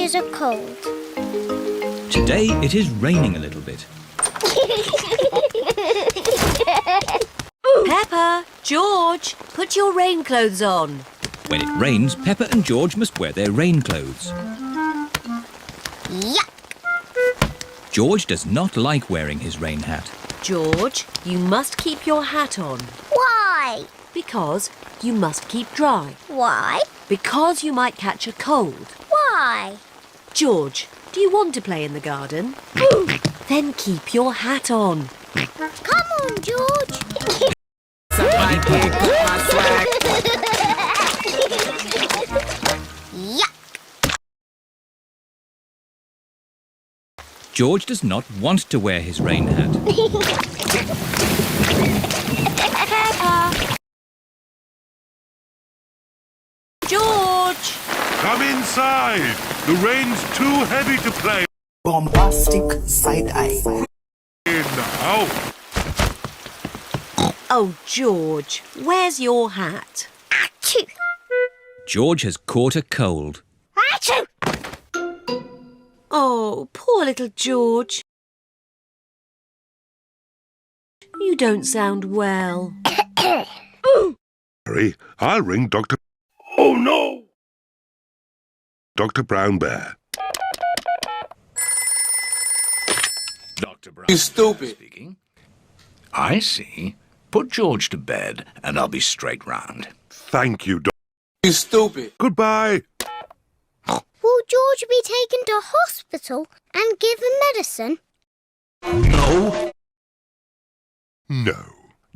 catches a cold. Today it is raining a little bit. Peppa, George, put your rain clothes on. When it rains, Peppa and George must wear their rain clothes. Yuck! George does not like wearing his rain hat. George, you must keep your hat on. Why? Because you must keep dry. Why? Because you might catch a cold. Why? George, do you want to play in the garden? Then keep your hat on. Come on, George. Yuck! George does not want to wear his rain hat. Peppa! George! Come inside. The rain's too heavy to play Bombastic side-eye. in now. Oh, George, where's your hat? Achoo! George has caught a cold. Achoo! Oh, poor little George. You don't sound well. Hurry, I'll ring Dr. Oh, no! Dr. Brown Bear. Dr. Brown. You stupid. Speaking. I see. Put George to bed and I'll be straight round. Thank you, You stupid. Goodbye. Will George be taken to hospital and given medicine? No. No,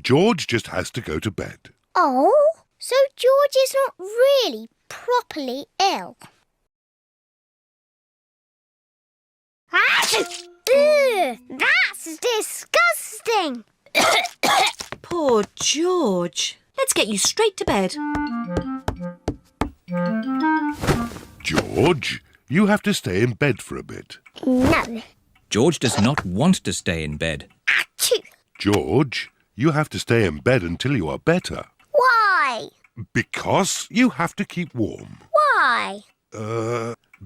George just has to go to bed. Oh, so George is not really properly ill. Achoo! Ugh, that's disgusting. Poor George. Let's get you straight to bed. George, you have to stay in bed for a bit. No. George does not want to stay in bed. Achoo! George, you have to stay in bed until you are better. Why? Because you have to keep warm. Why?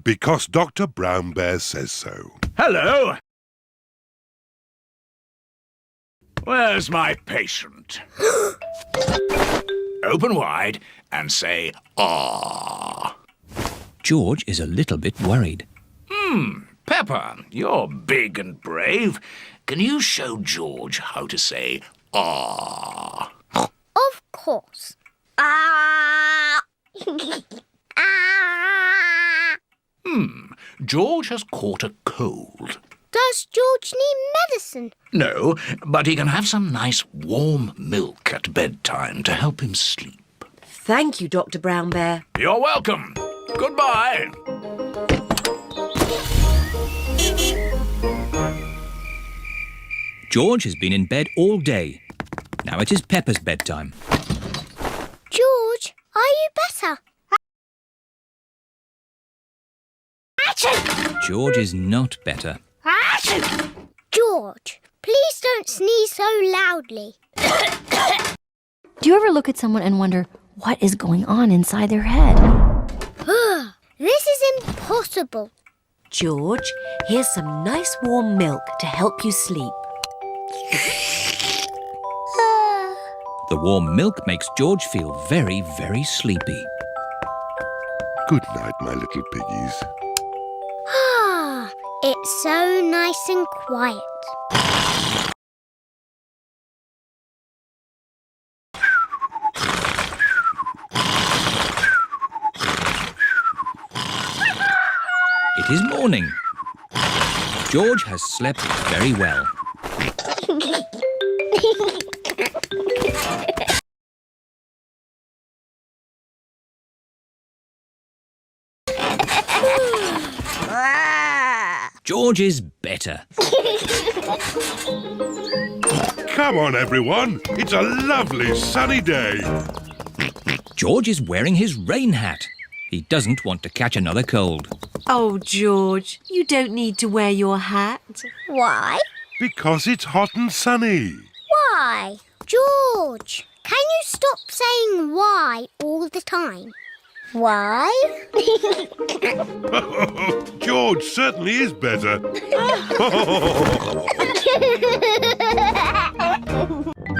Because Dr. Brown Bear says so. Hello. Where's my patient? Open wide and say, ah. George is a little bit worried. Peppa, you're big and brave. Can you show George how to say, ah? Of course. Ah! Ah! George has caught a cold. Does George need medicine? No, but he can have some nice warm milk at bedtime to help him sleep. Thank you, Dr. Brown Bear. You're welcome. Goodbye. George has been in bed all day. Now it is Peppa's bedtime. George, are you better? Achoo! George is not better. Achoo! George, please don't sneeze so loudly. Do you ever look at someone and wonder what is going on inside their head? This is impossible. George, here's some nice warm milk to help you sleep. The warm milk makes George feel very, very sleepy. Good night, my little piggies. Ah, it's so nice and quiet. It is morning. George has slept very well. George is better. Come on, everyone. It's a lovely sunny day. George is wearing his rain hat. He doesn't want to catch another cold. Oh, George, you don't need to wear your hat. Why? Because it's hot and sunny. Why? George, can you stop saying why all the time? Why? George certainly is better.